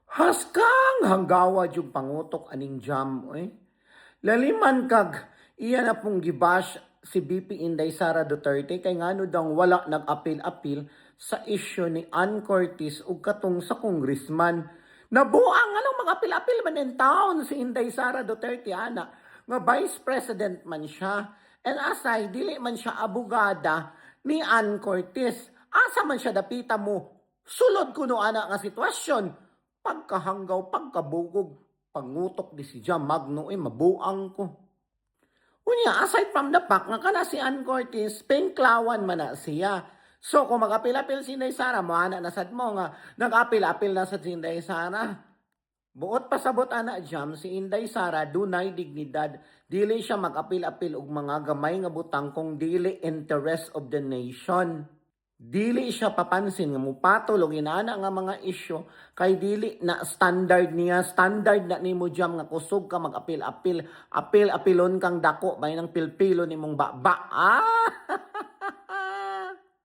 Haskang hanggawa yung pangutok aning jam, eh. Laliman kag iya na pong gibash si BP Inday Sara Duterte kay ngano daw wala nag-apil-apil sa isyu ni Ann Curtis ug katong sa congressman. Nabuang anong mag-apil-apil man in town si Inday Sara Duterte ana nga vice president man siya. And asay dili man siya abogada ni Ann Curtis. Asa man siya dapita mo? Sulod kuno ana nga sitwasyon. Pagkahanggaw, pagkabugog, pangutok di si Jam Magno, mabuang ko. Unya, aside from the fact nga kana si Ann Curtis, pinklawan man na siya. So, kung mag-apil-apil si Inday Sara, mohana na sad mo nga, nag-apil-apil na sa si Inday Sara. Buot pasabot ana Jam, si Inday Sara, dunay dignidad. Dili siya mag-apil-apil og mga gamay nga butang kung dili interest of the nation. Dili siya papansin nga mupatol og inana nga mga isyu kay dili na standard na nimo Jam nga kusog ka mag-apil-apil, apil-apilon kang dako bay nang pilpilo nimong baba.